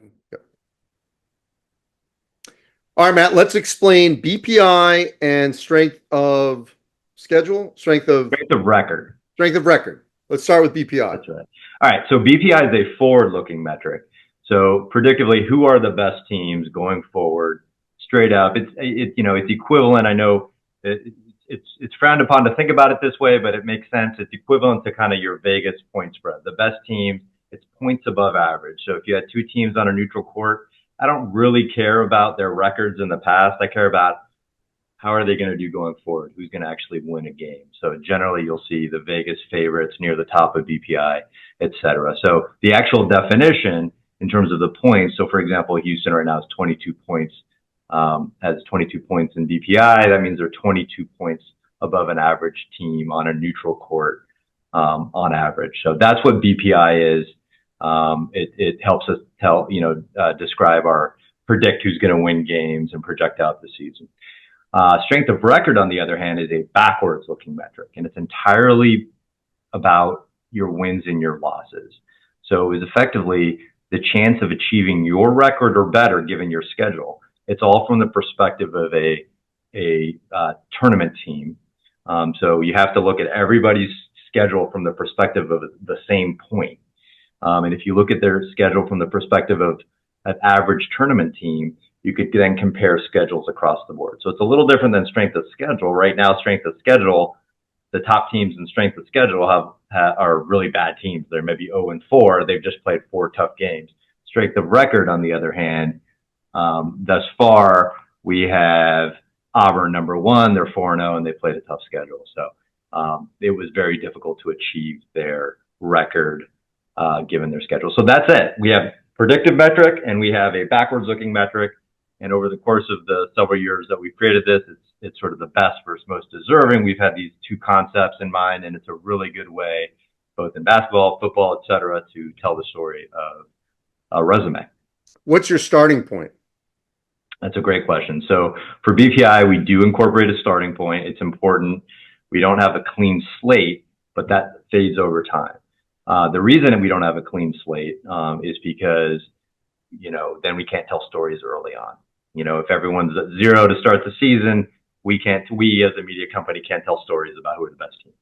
Yep. All right, Matt, let's explain BPI and strength of schedule, Strength of record. strength of record. Let's start with BPI. That's right. All right. So BPI is a forward-looking metric. So predictively, who are the best teams going forward? Straight up, it's equivalent. I know it's frowned upon to think about it this way, but it makes sense. It's equivalent to kind of your Vegas point spread. The best teams, it's points above average. So if you had two teams on a neutral court, I don't really care about their records in the past. I care about how are they going to do going forward? Who's going to actually win a game? So generally, you'll see the Vegas favorites near the top of BPI, et cetera. So the actual definition in terms of the points. So for example, Houston right now is 22 points, has 22 points in BPI. That means they're 22 points above an average team on a neutral court on average. So that's what BPI is. It helps us describe predict who's going to win games and project out the season. Strength of record, on the other hand, is a backwards looking metric, and it's entirely about your wins and your losses. So it is effectively the chance of achieving your record or better given your schedule. It's all from the perspective of a tournament team. So you have to look at everybody's schedule from the perspective of the same point. And if you look at their schedule from the perspective of an average tournament team, you could then compare schedules across the board. So it's a little different than strength of schedule. Right now, strength of schedule, the top teams in strength of schedule are really bad teams. They're maybe 0-4. They've just played 4 tough games. Strength of record, on the other hand, thus far, we have Auburn number 1. They're 4-0, and they played a tough schedule. So it was very difficult to achieve their record given their schedule. So that's it. We have predictive metric, and we have a backwards looking metric. And over the course of the several years that we've created this, it's sort of the best versus most deserving. We've had these two concepts in mind, and it's a really good way, both in basketball, football, et cetera, to tell the story of a resume. What's your starting point? That's a great question. So for BPI, we do incorporate a starting point. It's important. We don't have a clean slate, but that fades over time. The reason we don't have a clean slate is because, then we can't tell stories early on. If everyone's at 0 to start the season, we as a media company can't tell stories about who are the best teams.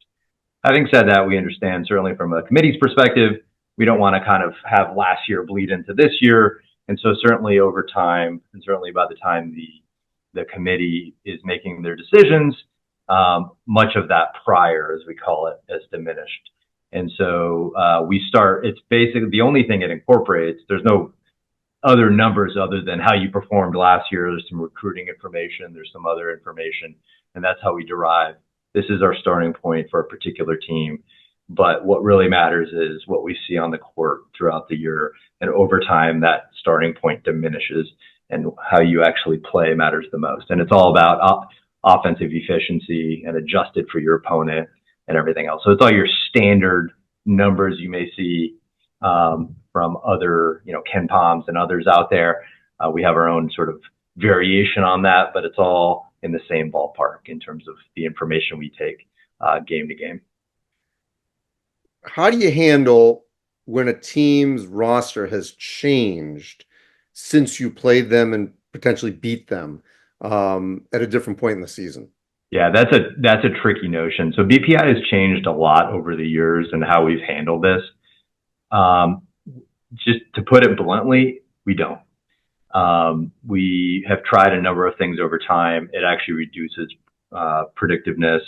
Having said that, we understand certainly from a committee's perspective, we don't want to kind of have last year bleed into this year. And so certainly over time, and certainly by the time the committee is making their decisions, much of that prior, as we call it, has diminished. And so it's basically the only thing it incorporates. There's no other numbers other than how you performed last year. There's some recruiting information. There's some other information. And that's how we derive. This is our starting point for a particular team. But what really matters is what we see on the court throughout the year. And over time, that starting point diminishes, and how you actually play matters the most. And it's all about offensive efficiency and adjusted for your opponent and everything else. So it's all your standard numbers you may see from other, Ken Palms and others out there. We have our own sort of variation on that, but it's all in the same ballpark in terms of the information we take game to game. How do you handle when a team's roster has changed since you played them and potentially beat them at a different point in the season? Yeah, that's a tricky notion. So BPI has changed a lot over the years and how we've handled this. Just to put it bluntly, we don't. We have tried a number of things over time. It actually reduces predictiveness.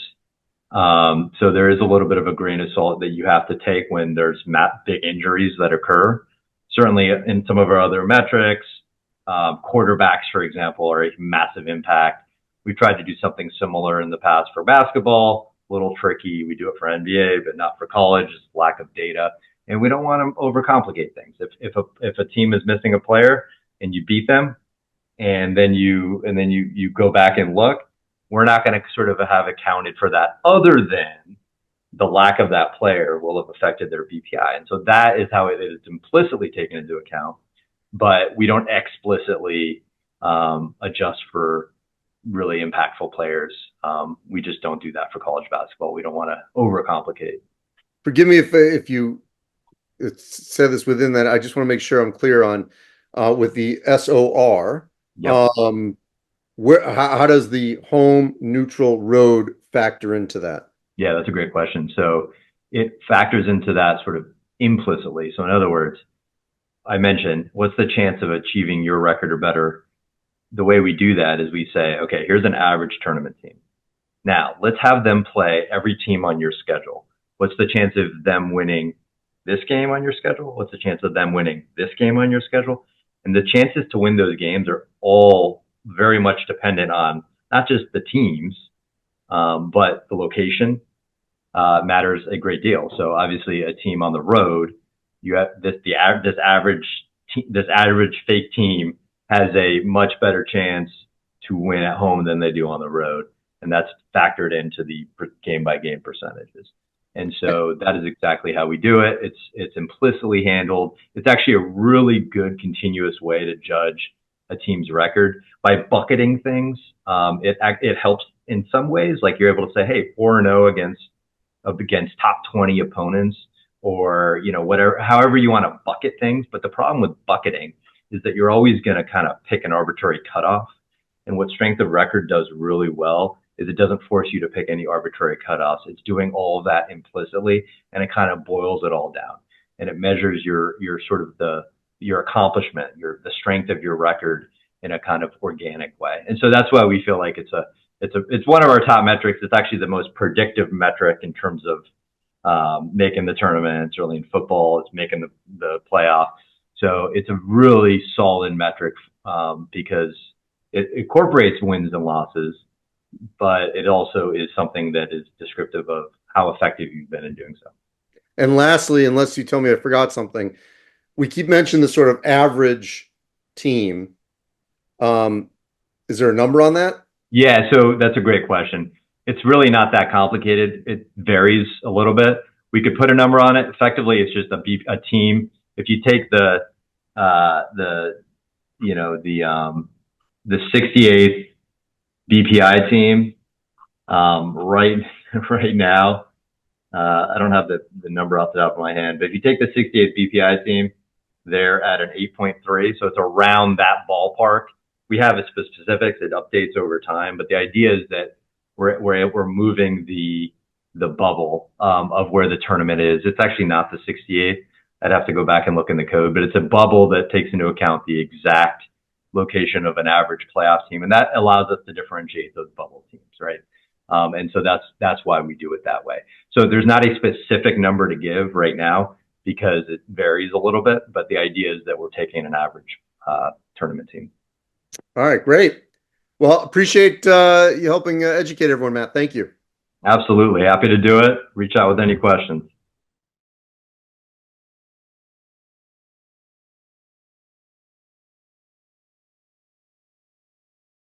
So there is a little bit of a grain of salt that you have to take when there's big injuries that occur. Certainly in some of our other metrics, quarterbacks, for example, are a massive impact. We've tried to do something similar in the past for basketball. A little tricky. We do it for NBA, but not for college. Just lack of data. And we don't want to overcomplicate things. If a team is missing a player and you beat them, and then you go back and look, we're not going to sort of have accounted for that, other than the lack of that player will have affected their BPI. And so that is how it is implicitly taken into account, but we don't explicitly adjust for really impactful players. We just don't do that for college basketball. We don't want to overcomplicate. Forgive me if you said this within that. I just want to make sure I'm clear on with the SOR. Yep. Um, how does the home neutral road factor into that? Yeah, that's a great question. So it factors into that sort of implicitly. So in other words, I mentioned, what's the chance of achieving your record or better? The way we do that is we say, okay, here's an average tournament team. Now, let's have them play every team on your schedule. What's the chance of them winning this game on your schedule? What's the chance of them winning this game on your schedule? And the chances to win those games are all very much dependent on not just the teams, but the location matters a great deal. So obviously, a team on the road, you have this average fake team has a much better chance to win at home than they do on the road, and that's factored into the game by game percentages. And so that is exactly how we do it. It's implicitly handled. It's actually a really good continuous way to judge a team's record by bucketing things. It helps in some ways. Like you're able to say, hey, 4-0 against top 20 opponents, or whatever, however you want to bucket things. But the problem with bucketing is that you're always going to kind of pick an arbitrary cutoff. And what strength of record does really well is it doesn't force you to pick any arbitrary cutoffs. It's doing all of that implicitly, and it kind of boils it all down. And it measures your sort of your accomplishment, the strength of your record in a kind of organic way. And so that's why we feel like it's one of our top metrics. It's actually the most predictive metric in terms of making the tournament. Certainly in football, it's making the playoff. So it's a really solid metric because it incorporates wins and losses, but it also is something that is descriptive of how effective you've been in doing so. And lastly, unless you tell me I forgot something, we keep mentioning the sort of average team. Um, is there a number on that? Yeah, so that's a great question. It's really not that complicated. It varies a little bit. We could put a number on it. Effectively, it's just a team. If you take the you know the 68th BPI team right right now, I don't have the number off the top of my hand, but if you take the 68th BPI team, they're at an 8.3, so it's around that ballpark. We have a specifics; it updates over time, but the idea is that we're moving the bubble of where the tournament is. It's actually not the 68th. I'd have to go back and look in the code, but it's a bubble that takes into account the exact location of an average playoff team, and that allows us to differentiate those bubble teams, right? And so that's why we do it that way. So there's not a specific number to give right now because it varies a little bit, but the idea is that we're taking an average tournament team. All right, great. Well, appreciate you helping educate everyone, Matt. Thank you. Absolutely. Happy to do it. Reach out with any questions.